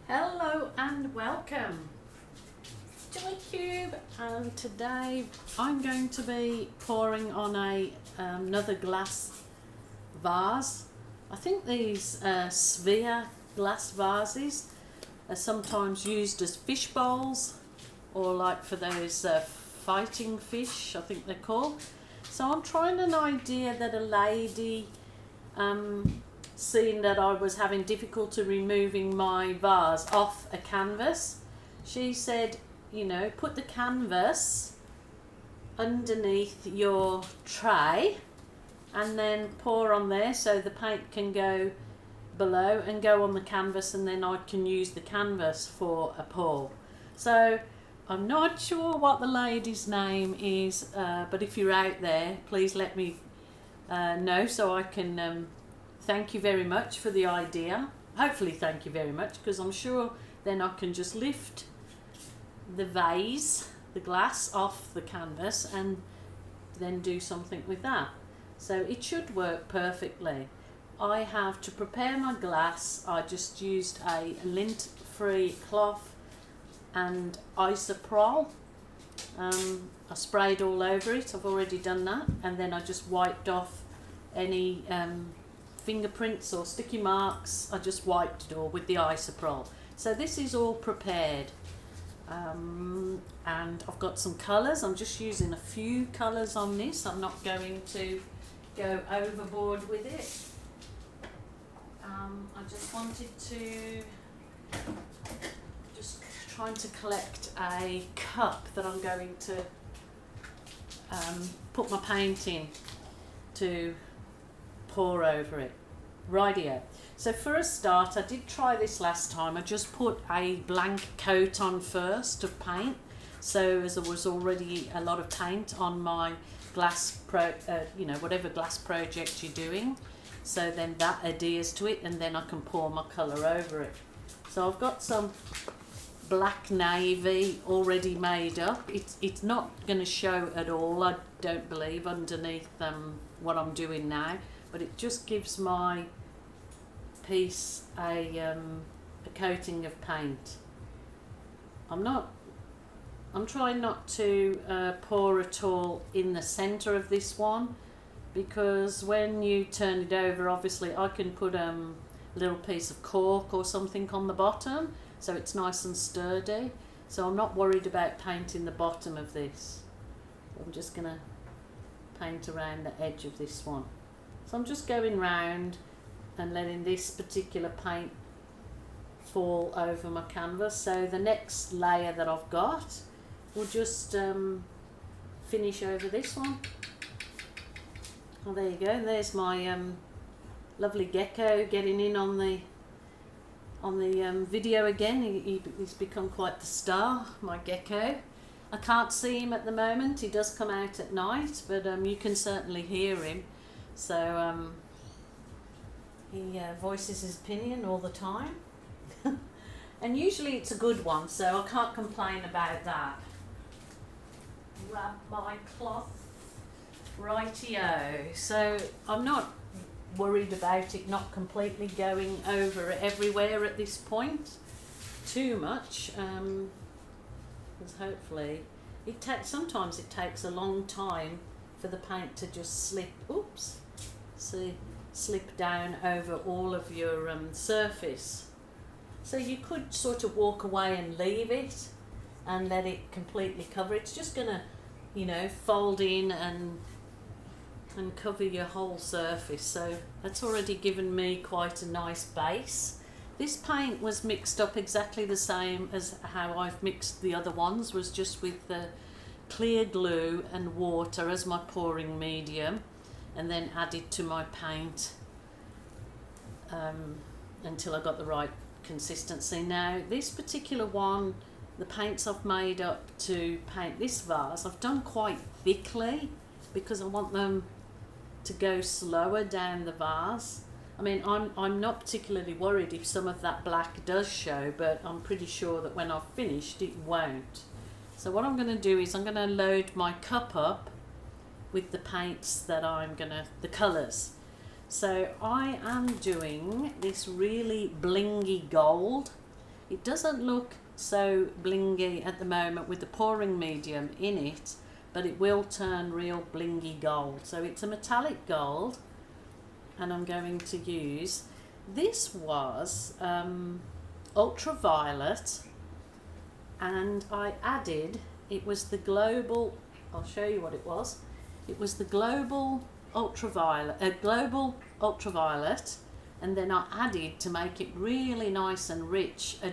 Hello and welcome to my cube, and today I'm going to be pouring on another glass vase. I think these sphere glass vases are sometimes used as fish bowls, or like for those fighting fish, I think they're called. So I'm trying an idea that a lady seeing that I was having difficulty removing my vase off a canvas. She said, you know, put the canvas underneath your tray and then pour on there so the paint can go below and go on the canvas, and then I can use the canvas for a pour. So I'm not sure what the lady's name is, but if you're out there, please let me know so I can thank you very much for the idea. Hopefully thank you very much, because I'm sure then I can just lift the vase, the glass, off the canvas and then do something with that. So it should work perfectly. I have, to prepare my glass, I just used a lint-free cloth and isopropyl. I sprayed all over it, I've already done that, and then I just wiped off any fingerprints or sticky marks. I just wiped it all with the isopropyl. So this is all prepared, and I've got some colours. I'm just using a few colours on this. I'm not going to go overboard with it. I just wanted to trying to collect a cup that I'm going to put my paint in to pour over it. Rightio. So for a start, I did try this last time. I just put a blank coat on first of paint, so as there was already a lot of paint on my glass whatever glass project you're doing, so then that adheres to it, and then I can pour my colour over it. So I've got some black navy already made up. It's not going to show at all, I don't believe, underneath what I'm doing now, but it just gives my piece a coating of paint. I'm trying not to pour at all in the centre of this one, because when you turn it over, obviously I can put a little piece of cork or something on the bottom so it's nice and sturdy. So I'm not worried about painting the bottom of this. I'm just going to paint around the edge of this one. So I'm just going round and letting this particular paint fall over my canvas. So the next layer that I've got will just finish over this one. Oh, there you go. There's my lovely gecko getting in on the video again. He's become quite the star, my gecko. I can't see him at the moment. He does come out at night, but you can certainly hear him. So he voices his opinion all the time. And usually it's a good one, so I can't complain about that. Grab my cloth. Rightio. So I'm not worried about it not completely going over everywhere at this point too much, because hopefully sometimes it takes a long time for the paint to just slip down over all of your surface. So you could sort of walk away and leave it and let it completely cover. It's just gonna, fold in and cover your whole surface. So that's already given me quite a nice base. This paint was mixed up exactly the same as how I've mixed the other ones, was just with the clear glue and water as my pouring medium, and then added to my paint until I got the right consistency. Now this particular one, the paints I've made up to paint this vase, I've done quite thickly because I want them to go slower down the vase. I mean, I'm not particularly worried if some of that black does show, but I'm pretty sure that when I've finished it won't. So what I'm going to do is I'm going to load my cup up with the paints that the colours. So I am doing this really blingy gold, It doesn't look so blingy at the moment with the pouring medium in it, but it will turn real blingy gold. So it's a metallic gold, and I'm going to use, this was ultraviolet, and I added, it was the global, I'll show you what it was. It was the global ultraviolet, and then I added, to make it really nice and rich, a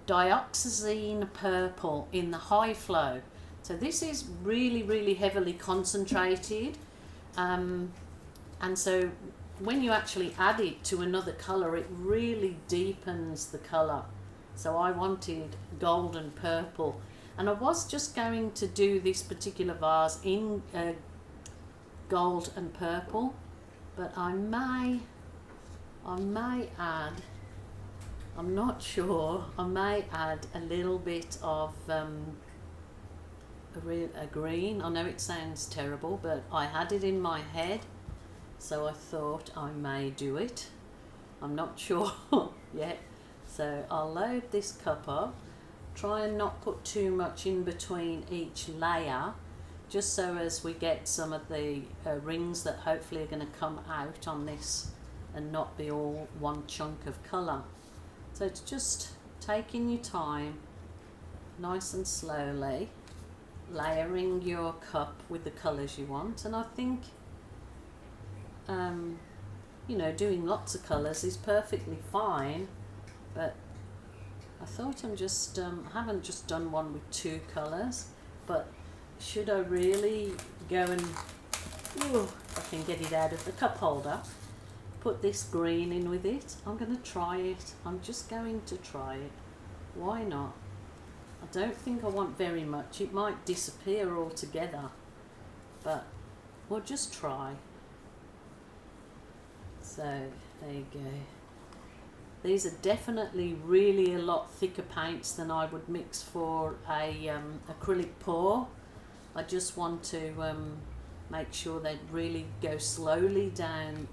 dioxazine purple in the high flow. So this is really heavily concentrated, and so when you actually add it to another colour, it really deepens the colour. So I wanted golden purple, and I was just going to do this particular vase in gold and purple, but I may add, I'm not sure, I may add a little bit of a green. I know it sounds terrible, but I had it in my head, so I thought I may do it. I'm not sure yet. So I'll load this cup up, try and not put too much in between each layer, just so as we get some of the rings that hopefully are going to come out on this and not be all one chunk of colour. So it's just taking your time, nice and slowly, layering your cup with the colours you want. And I think, you know, doing lots of colours is perfectly fine, but I thought I haven't just done one with 2 colours, but should I really go and, if I can get it out of the cup holder, put this green in with it? I'm going to try it. I'm just going to try it. Why not? I don't think I want very much. It might disappear altogether, but we'll just try. So there you go. These are definitely really a lot thicker paints than I would mix for a acrylic pour. I just want to make sure they really go slowly down,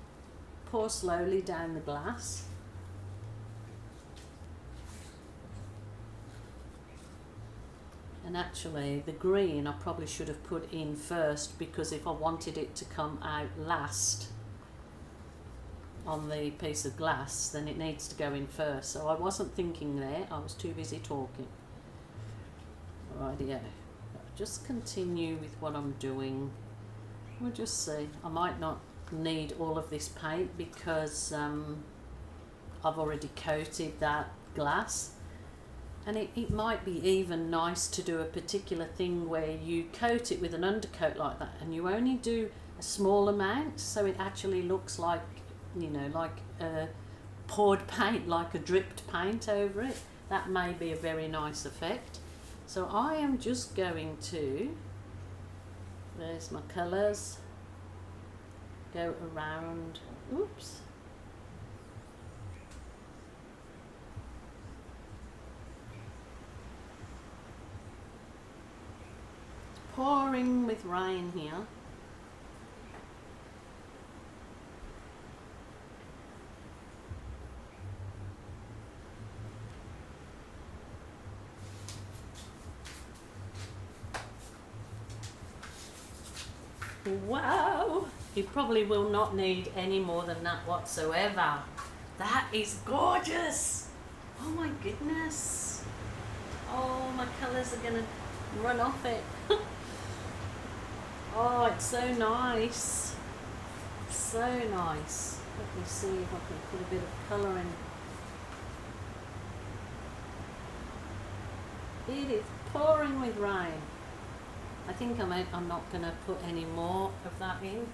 pour slowly down the glass. And actually the green I probably should have put in first, because if I wanted it to come out last on the piece of glass, then it needs to go in first. So I wasn't thinking there, I was too busy talking. Rightio, just continue with what I'm doing. We'll just see. I might not need all of this paint because I've already coated that glass, and it might be even nice to do a particular thing where you coat it with an undercoat like that, and you only do a small amount, so it actually looks like, you know, like poured paint, like a dripped paint over it. That may be a very nice effect. So I am just going to, there's my colours, go around, oops, it's pouring with rain here. Wow, you probably will not need any more than that whatsoever. That is gorgeous. Oh my goodness. Oh, my colours are gonna run off it. Oh, it's so nice. So nice. Let me see if I can put a bit of colour in. It is pouring with rain. I think I'm not going to put any more of that in.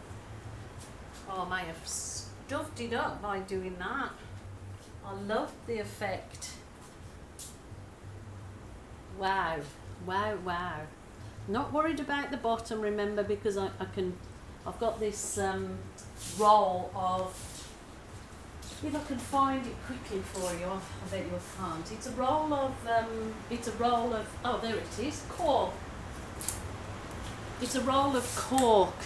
Oh, I may have stuffed it up by doing that. I love the effect. Wow, wow, wow. Not worried about the bottom, remember, because I've got this roll of, if I can find it quickly for you, I bet you can't. It's a roll of, oh, there it is, cork. It's a roll of cork,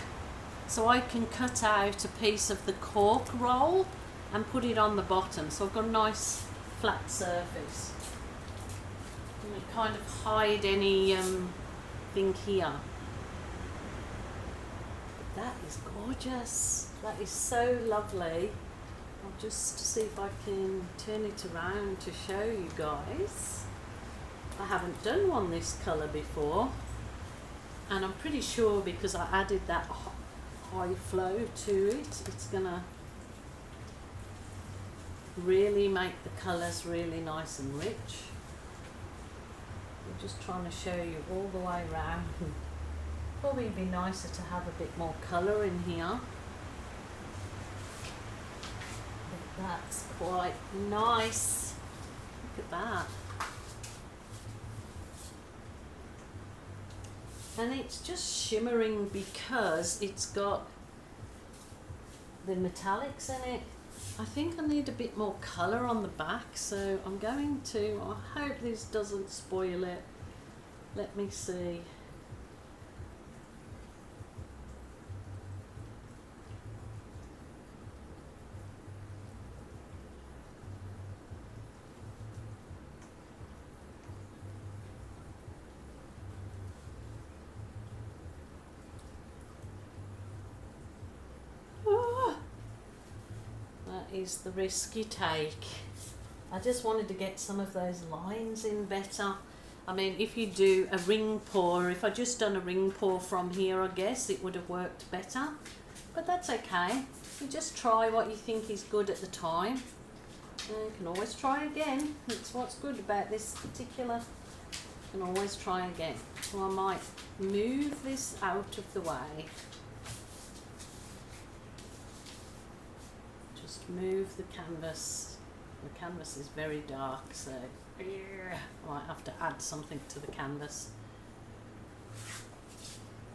so I can cut out a piece of the cork roll and put it on the bottom. So I've got a nice flat surface. And kind of hide any thing here. But that is gorgeous. That is so lovely. I'll just see if I can turn it around to show you guys. I haven't done one this colour before, and I'm pretty sure because I added that high flow to it, it's gonna really make the colours really nice and rich. I'm just trying to show you all the way around. Probably be nicer to have a bit more colour in here. But that's quite nice. Look at that. And it's just shimmering because it's got the metallics in it. I think I need a bit more colour on the back, so I'm going to, I hope this doesn't spoil it. Let me see. Is the risk you take. I just wanted to get some of those lines in better. I mean, if you do a ring pour, if I just done a ring pour from here, I guess it would have worked better, but that's okay. You just try what you think is good at the time, and you can always try again. That's what's good about this particular, you can always try again. So I might move this out of the way. Move the canvas. The canvas is very dark, so I might have to add something to the canvas.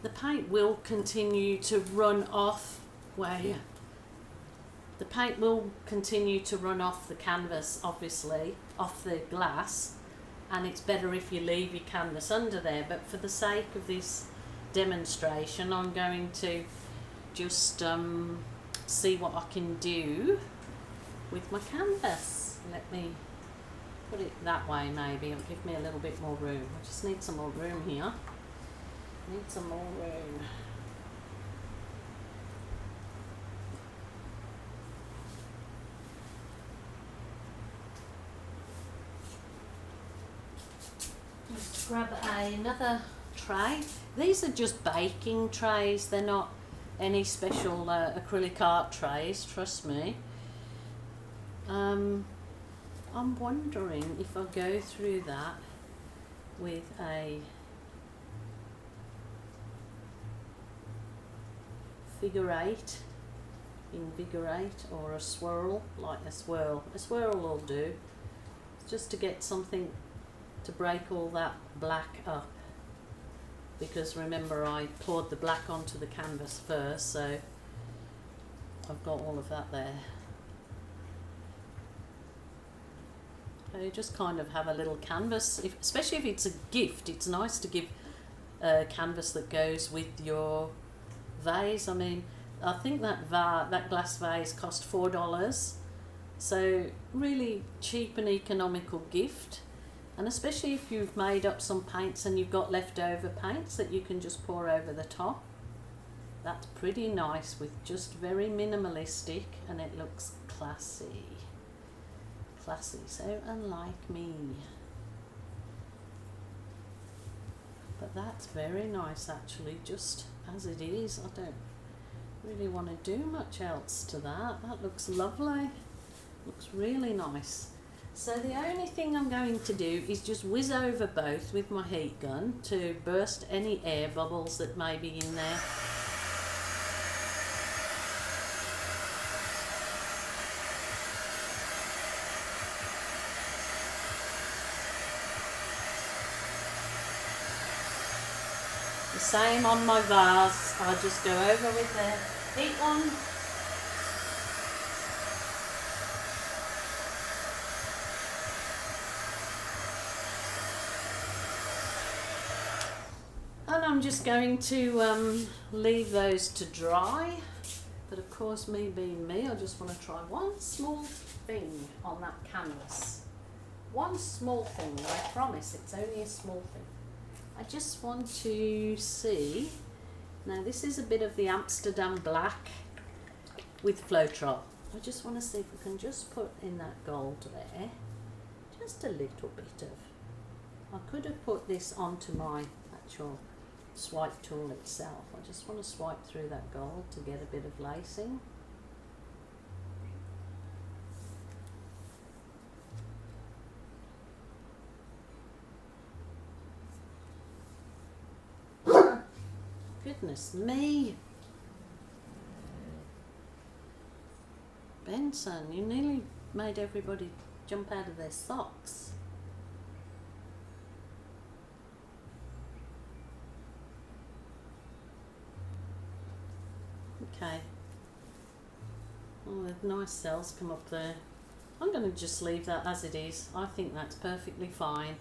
The paint will continue to run off. The paint will continue to run off the canvas, obviously, off the glass, and it's better if you leave your canvas under there. But for the sake of this demonstration, I'm going to just see what I can do with my canvas. Let me put it that way, maybe it'll give me a little bit more room. I just need some more room here. Need some more room. Let's grab another tray. These are just baking trays, they're not any special acrylic art trays, trust me. I'm wondering if I go through that with a figure eight, invigorate, or a swirl, like a swirl. A swirl will do, just to get something to break all that black up. Because remember, I poured the black onto the canvas first, so I've got all of that there. So you just kind of have a little canvas, especially if it's a gift. It's nice to give a canvas that goes with your vase. I mean, I think that glass vase cost $4, so really cheap and economical gift. And especially if you've made up some paints and you've got leftover paints that you can just pour over the top. That's pretty nice, with just very minimalistic, and it looks classy. Classy, so unlike me. But that's very nice actually, just as it is. I don't really want to do much else to that. That looks lovely. Looks really nice. So the only thing I'm going to do is just whiz over both with my heat gun to burst any air bubbles that may be in there. The same on my vase, I'll just go over with the heat on. And I'm just going to leave those to dry. But of course, me being me, I just want to try one small thing on that canvas. one small thing, I promise, it's only a small thing. I just want to see, now this is a bit of the Amsterdam black with Floetrol. I just want to see if we can just put in that gold there, just a little bit of, I could have put this onto my actual swipe tool itself. I just want to swipe through that gold to get a bit of lacing. Goodness me. Benson, you nearly made everybody jump out of their socks. Okay. Oh, the nice cells come up there. I'm going to just leave that as it is. I think that's perfectly fine.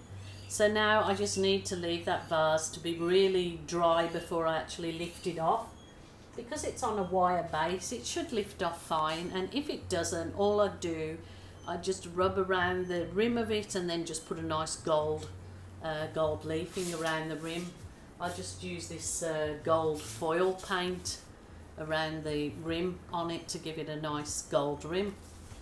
So now I just need to leave that vase to be really dry before I actually lift it off. Because it's on a wire base, it should lift off fine, and if it doesn't, all I do, I just rub around the rim of it and then just put a nice gold leafing around the rim. I just use this gold foil paint around the rim on it to give it a nice gold rim.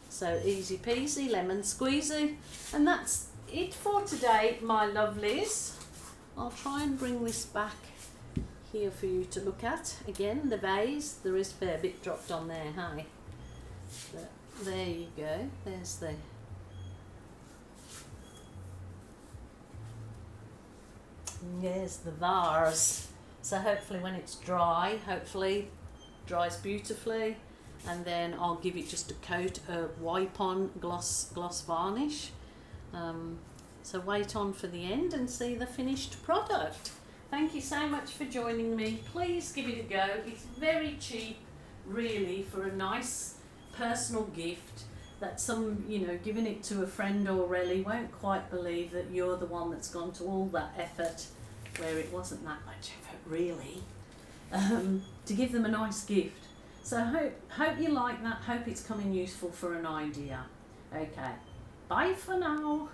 So easy peasy, lemon squeezy, and that's it for today, my lovelies. I'll try and bring this back here for you to look at. Again, the vase, there is a fair bit dropped on there, hey? But there you go, there's the vase. So hopefully when it's dry, hopefully dries beautifully, and then I'll give it just a coat of wipe on gloss varnish. So wait on for the end and see the finished product. Thank you so much for joining me. Please give it a go. It's very cheap, really, for a nice personal gift that some, you know, giving it to a friend or really won't quite believe that you're the one that's gone to all that effort, where it wasn't that much effort, really, to give them a nice gift. So hope you like that. Hope it's coming useful for an idea. Okay, bye for now.